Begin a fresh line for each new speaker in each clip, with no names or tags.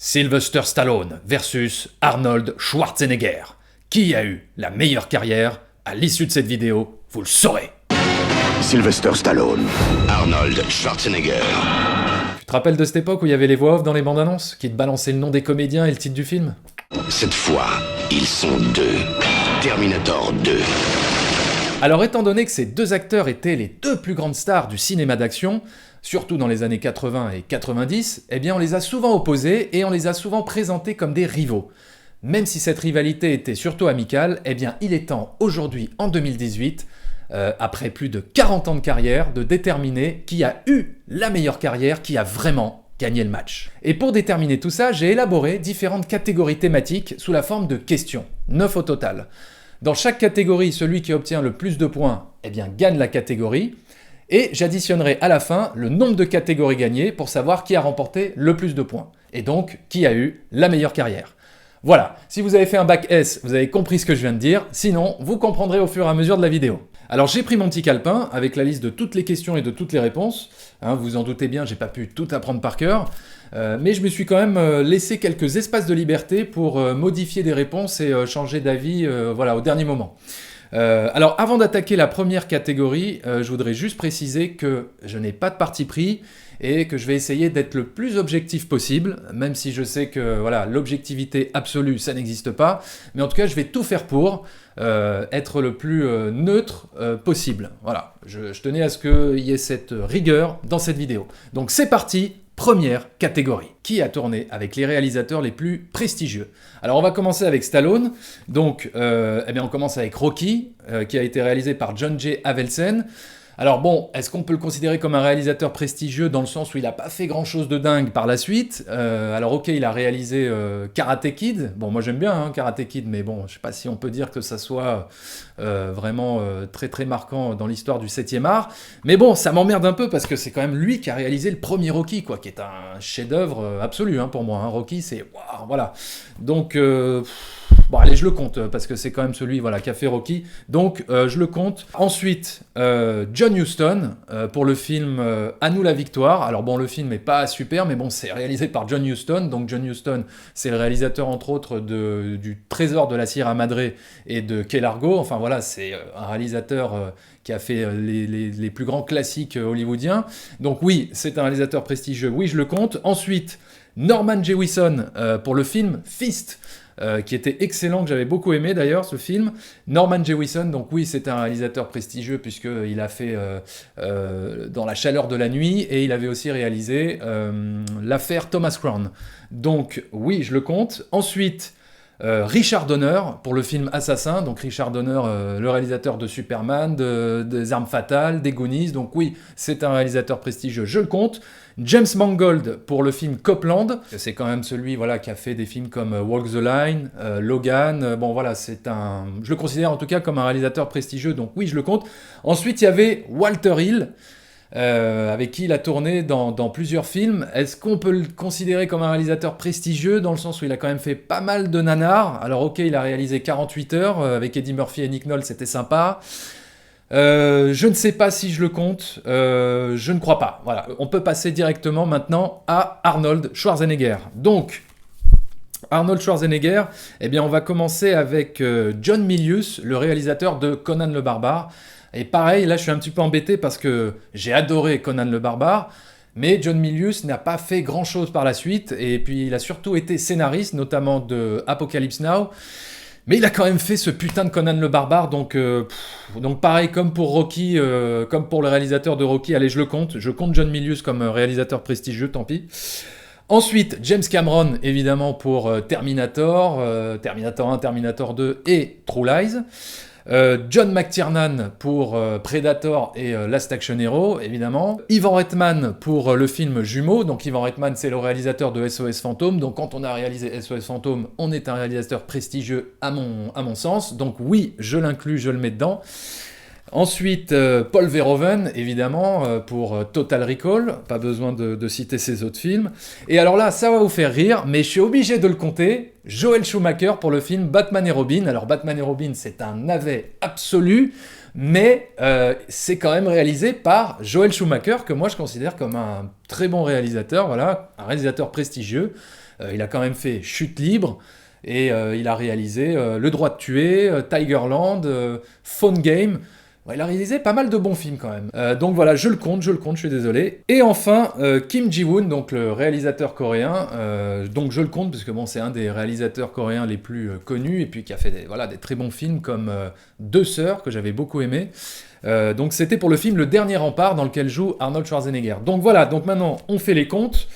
Sylvester Stallone versus Arnold Schwarzenegger. Qui a eu la meilleure carrière? À l'issue de cette vidéo, vous le saurez.
Sylvester Stallone, Arnold Schwarzenegger.
Tu te rappelles de cette époque où il y avait les voix off dans les bandes annonces qui te balançaient le nom des comédiens et le titre du film?
Cette fois, ils sont deux. Terminator 2.
Alors étant donné que ces deux acteurs étaient les deux plus grandes stars du cinéma d'action, surtout dans les années 80 et 90, eh bien on les a souvent opposés et on les a souvent présentés comme des rivaux. Même si cette rivalité était surtout amicale, eh bien il est temps aujourd'hui, en 2018, après plus de 40 ans de carrière, de déterminer qui a eu la meilleure carrière, qui a vraiment gagné le match. Et pour déterminer tout ça, j'ai élaboré différentes catégories thématiques sous la forme de questions, 9 au total. Dans chaque catégorie, celui qui obtient le plus de points, eh bien, gagne la catégorie. Et j'additionnerai à la fin le nombre de catégories gagnées pour savoir qui a remporté le plus de points. Et donc, qui a eu la meilleure carrière. Voilà, si vous avez fait un bac S, vous avez compris ce que je viens de dire. Sinon, vous comprendrez au fur et à mesure de la vidéo. Alors j'ai pris mon petit calepin avec la liste de toutes les questions et de toutes les réponses. Vous en doutez bien, j'ai pas pu tout apprendre par cœur. Mais je me suis quand même laissé quelques espaces de liberté pour modifier des réponses et changer d'avis voilà, au dernier moment. Alors avant d'attaquer la première catégorie, je voudrais juste préciser que je n'ai pas de parti pris et que je vais essayer d'être le plus objectif possible, même si je sais que voilà, l'objectivité absolue, ça n'existe pas. Mais en tout cas, je vais tout faire pour être le plus neutre possible. Voilà, je tenais à ce qu'il y ait cette rigueur dans cette vidéo. Donc c'est parti. Première catégorie. Qui a tourné avec les réalisateurs les plus prestigieux? Alors on va commencer avec Stallone. Donc eh bien on commence avec Rocky, qui a été réalisé par John J. Avildsen. Alors bon, est-ce qu'on peut le considérer comme un réalisateur prestigieux dans le sens où il n'a pas fait grand-chose de dingue par la suite? Alors ok, il a réalisé Karate Kid. Bon, moi j'aime bien Karate Kid, mais bon, je sais pas si on peut dire que ça soit vraiment très très marquant dans l'histoire du 7e art. Mais bon, ça m'emmerde un peu parce que c'est quand même lui qui a réalisé le premier Rocky, quoi, qui est un chef-d'œuvre absolu pour moi. Rocky, c'est waouh, voilà. Donc bon allez, je le compte parce que c'est quand même celui voilà, qui a fait Rocky, donc je le compte. Ensuite, John Huston pour le film À nous la victoire. Alors bon, le film n'est pas super, mais bon, c'est réalisé par John Huston. Donc John Huston, c'est le réalisateur entre autres du Trésor de la Sierra Madre et de Key Largo. Enfin voilà, c'est un réalisateur qui a fait les plus grands classiques hollywoodiens. Donc oui, c'est un réalisateur prestigieux, oui je le compte. Ensuite, Norman Jewison pour le film Fist. Qui était excellent, que j'avais beaucoup aimé d'ailleurs ce film. Norman Jewison, donc oui c'est un réalisateur prestigieux puisqu'il a fait Dans la chaleur de la nuit et il avait aussi réalisé l'affaire Thomas Crown. Donc oui je le compte. Ensuite Richard Donner pour le film Assassin, donc Richard Donner, le réalisateur de Superman, des Armes Fatales, des Goonies, donc oui, c'est un réalisateur prestigieux, je le compte. James Mangold pour le film Copland, c'est quand même celui voilà, qui a fait des films comme Walk the Line, Logan, bon voilà, je le considère en tout cas comme un réalisateur prestigieux, donc oui, je le compte. Ensuite, il y avait Walter Hill, avec qui il a tourné dans plusieurs films. Est-ce qu'on peut le considérer comme un réalisateur prestigieux dans le sens où il a quand même fait pas mal de nanars? Alors ok, il a réalisé 48 heures avec Eddie Murphy et Nick Nolte, c'était sympa. Je ne sais pas si je le compte, je ne crois pas. Voilà, on peut passer directement maintenant à Arnold Schwarzenegger. Donc, Arnold Schwarzenegger, eh bien on va commencer avec John Milius, le réalisateur de Conan le Barbare. Et pareil, là je suis un petit peu embêté parce que j'ai adoré Conan le Barbare, mais John Milius n'a pas fait grand-chose par la suite, et puis il a surtout été scénariste, notamment de Apocalypse Now, mais il a quand même fait ce putain de Conan le Barbare, donc pareil, comme pour Rocky, comme pour le réalisateur de Rocky, allez je le compte, je compte John Milius comme réalisateur prestigieux, tant pis. Ensuite, James Cameron, évidemment, pour Terminator, Terminator 1, Terminator 2 et True Lies. John McTiernan pour Predator et Last Action Hero, évidemment. Ivan Reitman pour le film Jumeaux. Donc Ivan Reitman, c'est le réalisateur de SOS Fantôme. Donc quand on a réalisé SOS Fantôme, on est un réalisateur prestigieux à mon sens. Donc oui, je l'inclus, je le mets dedans. Ensuite, Paul Verhoeven, évidemment, pour Total Recall. Pas besoin de citer ses autres films. Et alors là, ça va vous faire rire, mais je suis obligé de le compter. Joel Schumacher pour le film Batman et Robin. Alors Batman et Robin, c'est un navet absolu, mais c'est quand même réalisé par Joel Schumacher, que moi je considère comme un très bon réalisateur, voilà, un réalisateur prestigieux. Il a quand même fait Chute libre, et il a réalisé Le droit de tuer, Tigerland, Phone Game. Ouais, il a réalisé pas mal de bons films quand même. Donc voilà, je le compte, je suis désolé. Et enfin, Kim Ji-woon, donc le réalisateur coréen. Donc je le compte parce que bon, c'est un des réalisateurs coréens les plus connus et puis qui a fait des très bons films comme Deux sœurs que j'avais beaucoup aimé. Donc c'était pour le film Le Dernier Rempart dans lequel joue Arnold Schwarzenegger. Donc voilà, donc maintenant on fait les comptes.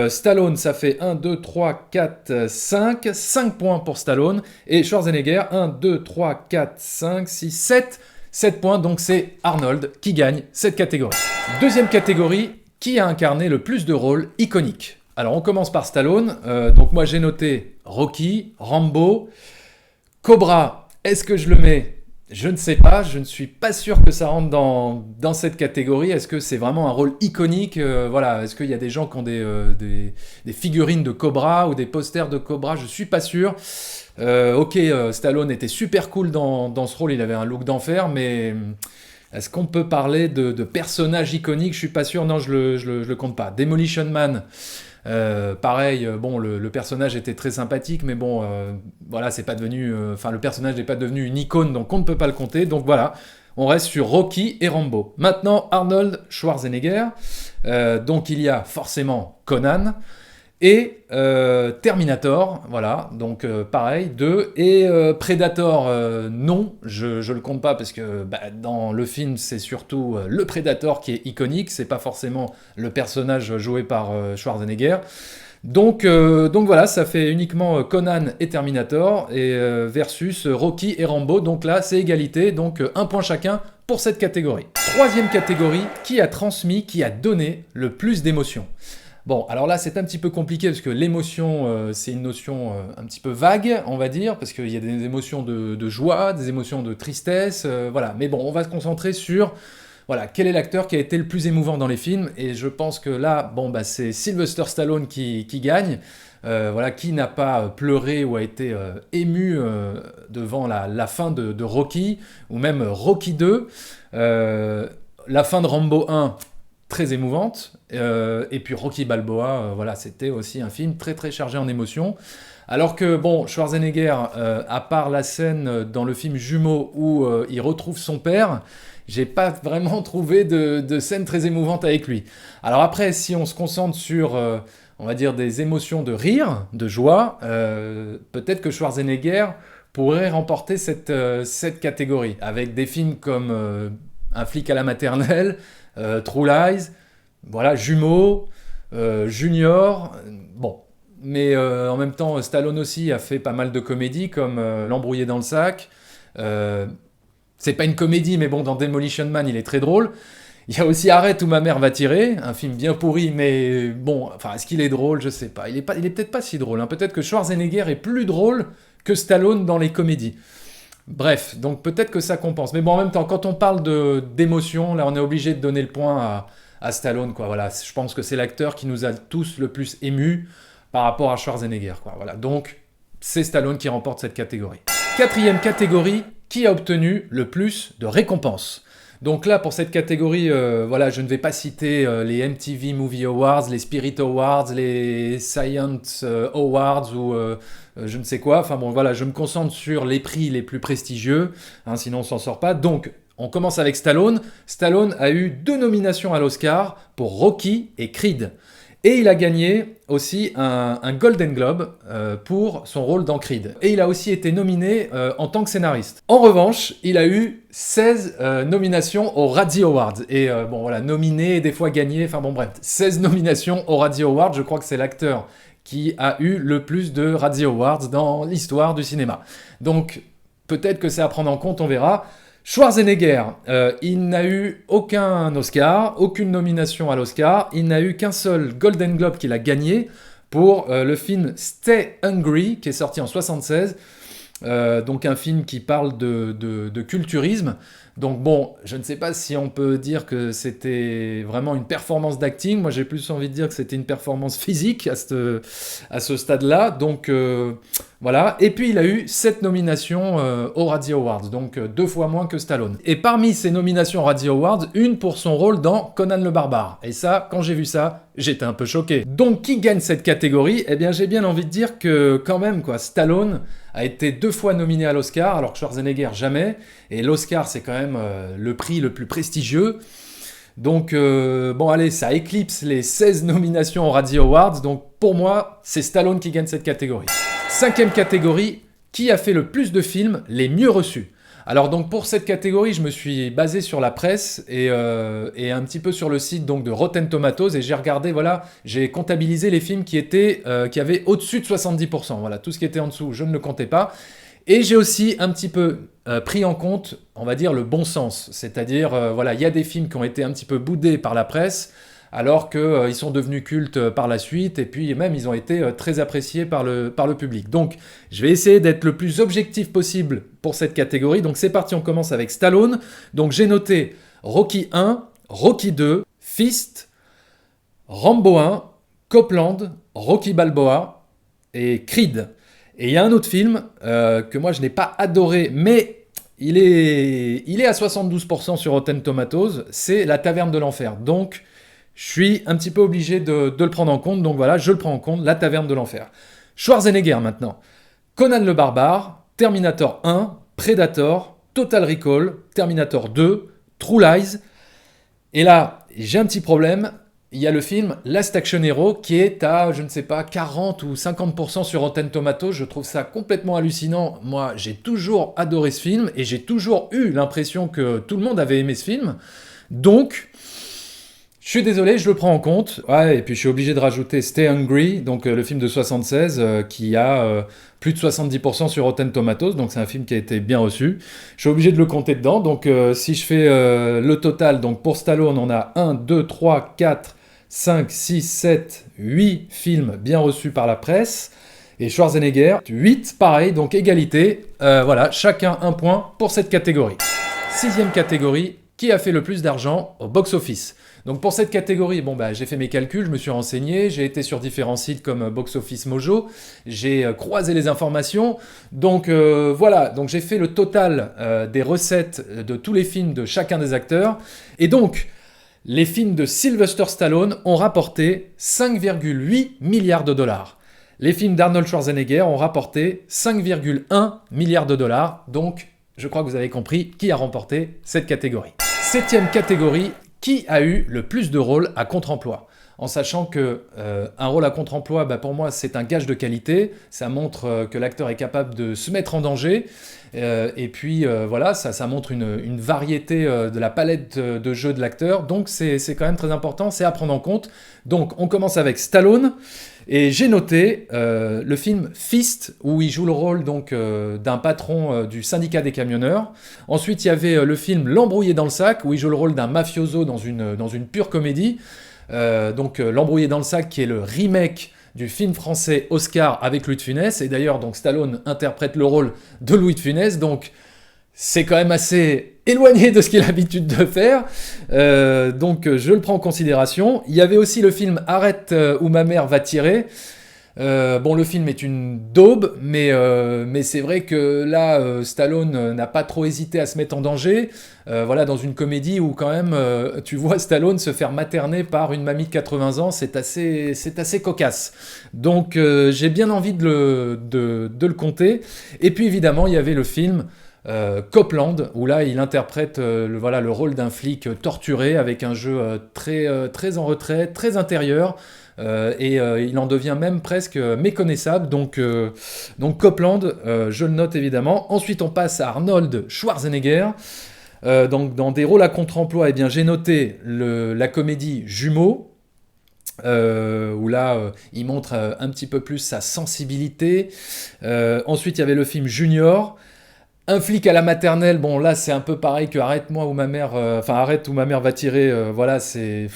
Stallone, ça fait 1, 2, 3, 4, 5. 5 points pour Stallone. Et Schwarzenegger, 1, 2, 3, 4, 5, 6, 7. 7 points, donc c'est Arnold qui gagne cette catégorie. Deuxième catégorie, qui a incarné le plus de rôles iconiques? Alors on commence par Stallone. Donc moi j'ai noté Rocky, Rambo, Cobra. Est-ce que je le mets? Je ne sais pas, je ne suis pas sûr que ça rentre dans cette catégorie. Est-ce que c'est vraiment un rôle iconique? Voilà. Est-ce qu'il y a des gens qui ont des figurines de Cobra ou des posters de Cobra? Je ne suis pas sûr. Stallone était super cool dans ce rôle, il avait un look d'enfer, mais est-ce qu'on peut parler de personnage iconique? Je suis pas sûr, non, je le compte pas. Demolition Man, pareil, bon, le personnage était très sympathique, mais bon, voilà, c'est pas devenu, le personnage n'est pas devenu une icône, donc on ne peut pas le compter. Donc voilà, on reste sur Rocky et Rambo. Maintenant, Arnold Schwarzenegger. Donc il y a forcément Conan et Terminator, voilà, donc pareil, 2, et Predator, non, je le compte pas parce que dans le film c'est surtout le Predator qui est iconique, c'est pas forcément le personnage joué par Schwarzenegger. Donc voilà, ça fait uniquement Conan et Terminator et versus Rocky et Rambo, donc là c'est égalité, donc 1 point chacun pour cette catégorie. Troisième catégorie, qui a transmis, qui a donné le plus d'émotions? Bon, alors là, c'est un petit peu compliqué parce que l'émotion, c'est une notion un petit peu vague, on va dire, parce qu'il y a des émotions de joie, des émotions de tristesse, voilà. Mais bon, on va se concentrer sur, voilà, quel est l'acteur qui a été le plus émouvant dans les films, et je pense que là, bon, c'est Sylvester Stallone qui gagne. Voilà, qui n'a pas pleuré ou a été ému devant la fin de Rocky, ou même Rocky 2, la fin de Rambo 1, très émouvante, et puis Rocky Balboa, voilà, c'était aussi un film très très chargé en émotions. Alors que, bon, Schwarzenegger, à part la scène dans le film Jumeaux où il retrouve son père, j'ai pas vraiment trouvé de scène très émouvante avec lui. Alors après, si on se concentre sur, on va dire, des émotions de rire, de joie, peut-être que Schwarzenegger pourrait remporter cette catégorie, avec des films comme Un flic à la maternelle, True Lies, voilà, Jumeaux, Junior, bon. Mais en même temps, Stallone aussi a fait pas mal de comédies, comme L'embrouillé dans le sac. C'est pas une comédie, mais bon, dans Demolition Man, il est très drôle. Il y a aussi Arrête où ma mère va tirer, un film bien pourri, mais bon, enfin, est-ce qu'il est drôle? Je sais pas. Il est peut-être pas si drôle, hein. Peut-être que Schwarzenegger est plus drôle que Stallone dans les comédies. Bref, donc peut-être que ça compense. Mais bon, en même temps, quand on parle d'émotion, là, on est obligé de donner le point à Stallone, quoi. Voilà, je pense que c'est l'acteur qui nous a tous le plus émus par rapport à Schwarzenegger, quoi. Voilà, donc c'est Stallone qui remporte cette catégorie. Quatrième catégorie, qui a obtenu le plus de récompenses? Donc là, pour cette catégorie, voilà, je ne vais pas citer les MTV Movie Awards, les Spirit Awards, les Science Awards ou je ne sais quoi. Enfin bon, voilà, je me concentre sur les prix les plus prestigieux, hein, sinon on s'en sort pas. Donc, on commence avec Stallone. Stallone a eu 2 nominations à l'Oscar pour Rocky et Creed. Et il a gagné aussi un Golden Globe pour son rôle dans Creed. Et il a aussi été nominé en tant que scénariste. En revanche, il a eu 16 nominations aux Razzie Awards. Et bon voilà, nominé, des fois gagné, enfin bon bref, 16 nominations aux Razzie Awards. Je crois que c'est l'acteur qui a eu le plus de Razzie Awards dans l'histoire du cinéma. Donc peut-être que c'est à prendre en compte, on verra. Schwarzenegger, il n'a eu aucun Oscar, aucune nomination à l'Oscar, il n'a eu qu'un seul Golden Globe qu'il a gagné pour le film Stay Hungry, qui est sorti en 1976, donc un film qui parle de culturisme. Donc bon, je ne sais pas si on peut dire que c'était vraiment une performance d'acting, moi j'ai plus envie de dire que c'était une performance physique à ce stade-là, donc Voilà, et puis il a eu 7 nominations aux Razzie Awards, donc 2 fois moins que Stallone. Et parmi ces nominations aux Razzie Awards, une pour son rôle dans Conan le Barbare. Et ça, quand j'ai vu ça, j'étais un peu choqué. Donc qui gagne cette catégorie? Eh bien j'ai bien envie de dire que quand même, quoi, Stallone a été 2 fois nominé à l'Oscar, alors que Schwarzenegger jamais. Et l'Oscar, c'est quand même le prix le plus prestigieux. Donc, bon, allez, ça éclipse les 16 nominations aux Razzie Awards. Donc, pour moi, c'est Stallone qui gagne cette catégorie. 5e catégorie, qui a fait le plus de films les mieux reçus? Alors, donc, pour cette catégorie, je me suis basé sur la presse et un petit peu sur le site donc, de Rotten Tomatoes. Et j'ai regardé, voilà, j'ai comptabilisé les films qui avaient au-dessus de 70%. Voilà, tout ce qui était en dessous, je ne le comptais pas. Et j'ai aussi un petit peu pris en compte, on va dire, le bon sens. C'est-à-dire, voilà, il y a des films qui ont été un petit peu boudés par la presse, alors qu'ils sont devenus cultes par la suite, et puis même ils ont été très appréciés par le public. Donc, je vais essayer d'être le plus objectif possible pour cette catégorie. Donc, c'est parti, on commence avec Stallone. Donc, j'ai noté Rocky 1, Rocky 2, Fist, Rambo 1, Copland, Rocky Balboa et Creed. Et il y a un autre film que moi je n'ai pas adoré, mais il est à 72% sur Rotten Tomatoes, c'est La Taverne de l'Enfer. Donc je suis un petit peu obligé de le prendre en compte, donc voilà, je le prends en compte, La Taverne de l'Enfer. Schwarzenegger maintenant. Conan le Barbare, Terminator 1, Predator, Total Recall, Terminator 2, True Lies. Et là, j'ai un petit problème. Il y a le film Last Action Hero qui est à, je ne sais pas, 40 ou 50% sur Rotten Tomatoes. Je trouve ça complètement hallucinant. Moi, j'ai toujours adoré ce film et j'ai toujours eu l'impression que tout le monde avait aimé ce film. Donc, je suis désolé, je le prends en compte. Ouais, et puis je suis obligé de rajouter Stay Hungry, donc le film de 76, qui a plus de 70% sur Rotten Tomatoes, donc c'est un film qui a été bien reçu. Je suis obligé de le compter dedans, donc si je fais le total, donc pour Stallone, on a 1, 2, 3, 4, 5, 6, 7, 8 films bien reçus par la presse. Et Schwarzenegger, 8, pareil, donc égalité. Voilà, chacun un point pour cette catégorie. 6e catégorie, qui a fait le plus d'argent au box-office? Donc pour cette catégorie, bon bah j'ai fait mes calculs, je me suis renseigné, j'ai été sur différents sites comme Box Office Mojo, j'ai croisé les informations, donc voilà, donc j'ai fait le total des recettes de tous les films de chacun des acteurs, et donc les films de Sylvester Stallone ont rapporté 5,8 milliards de dollars. Les films d'Arnold Schwarzenegger ont rapporté 5,1 milliards de dollars, donc je crois que vous avez compris qui a remporté cette catégorie. 7e catégorie, qui a eu le plus de rôles à contre-emploi? En sachant que un rôle à contre-emploi, bah pour moi, c'est un gage de qualité. Ça montre que l'acteur est capable de se mettre en danger. Et puis, voilà, ça montre une variété de la palette de jeu de l'acteur. Donc, c'est quand même très important, c'est à prendre en compte. Donc, on commence avec Stallone. Et j'ai noté le film Fist, où il joue le rôle donc d'un patron du syndicat des camionneurs. Ensuite, il y avait le film L'Embrouillé dans le sac, où il joue le rôle d'un mafioso dans une pure comédie. Donc L'Embrouillé dans le sac, qui est le remake du film français Oscar avec Louis de Funès. Et d'ailleurs, donc Stallone interprète le rôle de Louis de Funès. Donc c'est quand même assez éloigné de ce qu'il a l'habitude de faire. Donc je le prends en considération. Il y avait aussi le film Arrête où ma mère va tirer. Bon, le film est une daube, mais c'est vrai que là, Stallone n'a pas trop hésité à se mettre en danger. Voilà, dans une comédie où quand même, tu vois Stallone se faire materner par une mamie de 80 ans, c'est assez cocasse. Donc j'ai bien envie de le compter. Et puis évidemment, il y avait le film Copland, où là il interprète le rôle d'un flic torturé avec un jeu très en retrait, très intérieur, et il en devient même presque méconnaissable. Donc Copland, je le note évidemment. Ensuite on passe à Arnold Schwarzenegger. Donc dans des rôles à contre-emploi, eh bien, j'ai noté la comédie Jumeaux, où là il montre un petit peu plus sa sensibilité. Ensuite il y avait le film Junior. Un flic à la maternelle, bon là c'est un peu pareil que Arrête où ma mère va tirer, voilà c'est...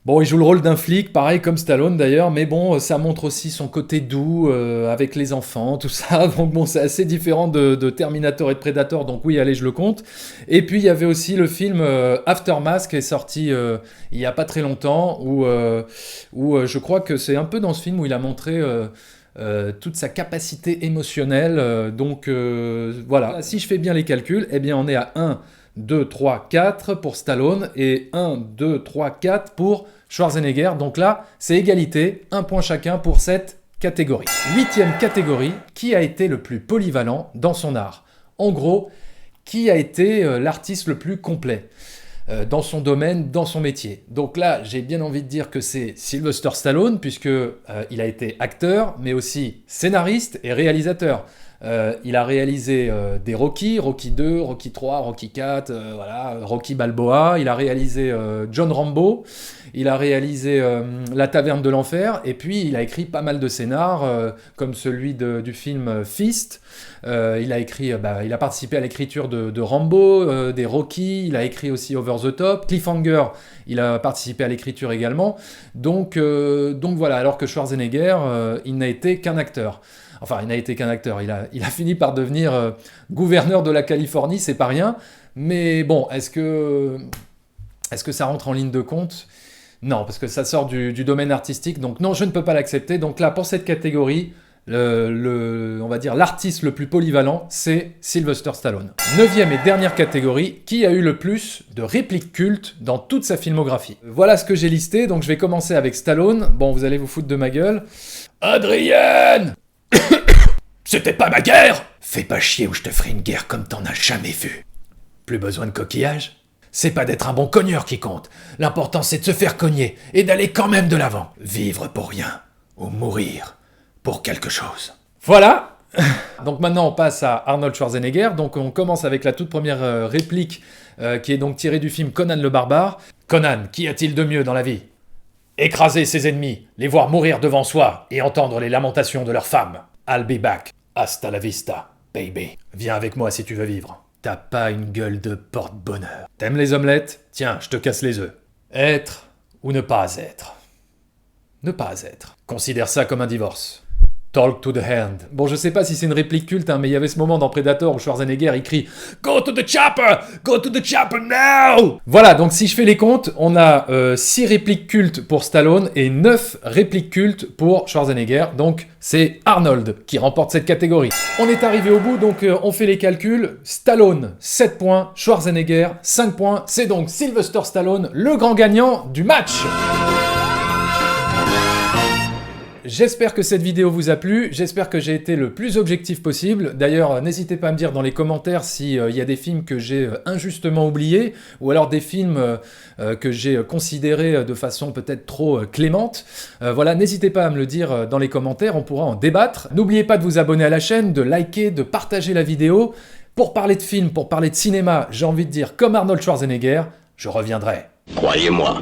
Bon, il joue le rôle d'un flic, pareil comme Stallone d'ailleurs, mais bon, ça montre aussi son côté doux, avec les enfants, tout ça, donc bon, c'est assez différent de Terminator et de Predator, donc oui, allez, je le compte. Et puis il y avait aussi le film Aftermath qui est sorti il y a pas très longtemps, où je crois que c'est un peu dans ce film où il a montré... toute sa capacité émotionnelle. Donc voilà, si je fais bien les calculs, eh bien on est à 1, 2, 3, 4 pour Stallone et 1, 2, 3, 4 pour Schwarzenegger. Donc là, c'est égalité, un point chacun pour cette catégorie. 8e catégorie, qui a été le plus polyvalent dans son art? En gros, qui a été l'artiste le plus complet dans son domaine, dans son métier? Donc là, j'ai bien envie de dire que c'est Sylvester Stallone, puisque il a été acteur, mais aussi scénariste et réalisateur. Il a réalisé des Rocky, Rocky 2, Rocky 3, Rocky 4, voilà, Rocky Balboa. Il a réalisé John Rambo. Il a réalisé La Taverne de l'Enfer. Et puis, il a écrit pas mal de scénars, comme celui du film Fist. Il a participé à l'écriture de Rambo, des Rocky. Il a écrit aussi Over the Top. Cliffhanger, il a participé à l'écriture également. Donc voilà, alors que Schwarzenegger, il n'a été qu'un acteur. Enfin, il n'a été qu'un acteur. Il a fini par devenir gouverneur de la Californie, c'est pas rien. Mais bon, est-ce que ça rentre en ligne de compte? Non, parce que ça sort du domaine artistique. Donc non, je ne peux pas l'accepter. Donc là, pour cette catégorie, on va dire l'artiste le plus polyvalent, c'est Sylvester Stallone. 9e et dernière catégorie, qui a eu le plus de répliques cultes dans toute sa filmographie? Voilà ce que j'ai listé. Donc je vais commencer avec Stallone. Bon, vous allez vous foutre de ma gueule. Adrienne! C'était pas ma guerre! Fais pas chier ou je te ferai une guerre comme t'en as jamais vu. Plus besoin de coquillage? C'est pas d'être un bon cogneur qui compte. L'important c'est de se faire cogner et d'aller quand même de l'avant. Vivre pour rien ou mourir pour quelque chose. Voilà. Donc maintenant on passe à Arnold Schwarzenegger. Donc on commence avec la toute première réplique qui est donc tirée du film Conan le Barbare. Conan, qu'y a-t-il de mieux dans la vie? Écraser ses ennemis, les voir mourir devant soi et entendre les lamentations de leurs femmes. I'll be back. Hasta la vista, baby. Viens avec moi si tu veux vivre. T'as pas une gueule de porte-bonheur. T'aimes les omelettes? Tiens, je te casse les œufs. Être ou ne pas être? Ne pas être. Considère ça comme un divorce. Talk to the hand. Bon, je sais pas si c'est une réplique culte, mais il y avait ce moment dans Predator où Schwarzenegger il crie Go to the chopper! Go to the chopper now! Voilà, donc si je fais les comptes, on a 6 répliques cultes pour Stallone et 9 répliques cultes pour Schwarzenegger. Donc c'est Arnold qui remporte cette catégorie. On est arrivé au bout, donc on fait les calculs. Stallone, 7 points. Schwarzenegger, 5 points. C'est donc Sylvester Stallone, le grand gagnant du match. J'espère que cette vidéo vous a plu, j'espère que j'ai été le plus objectif possible. D'ailleurs, n'hésitez pas à me dire dans les commentaires s'il y a des films que j'ai injustement oubliés, ou alors des films que j'ai considérés de façon peut-être trop clémente. Voilà, n'hésitez pas à me le dire dans les commentaires, on pourra en débattre. N'oubliez pas de vous abonner à la chaîne, de liker, de partager la vidéo. Pour parler de films, pour parler de cinéma, j'ai envie de dire comme Arnold Schwarzenegger, je reviendrai.
Croyez-moi.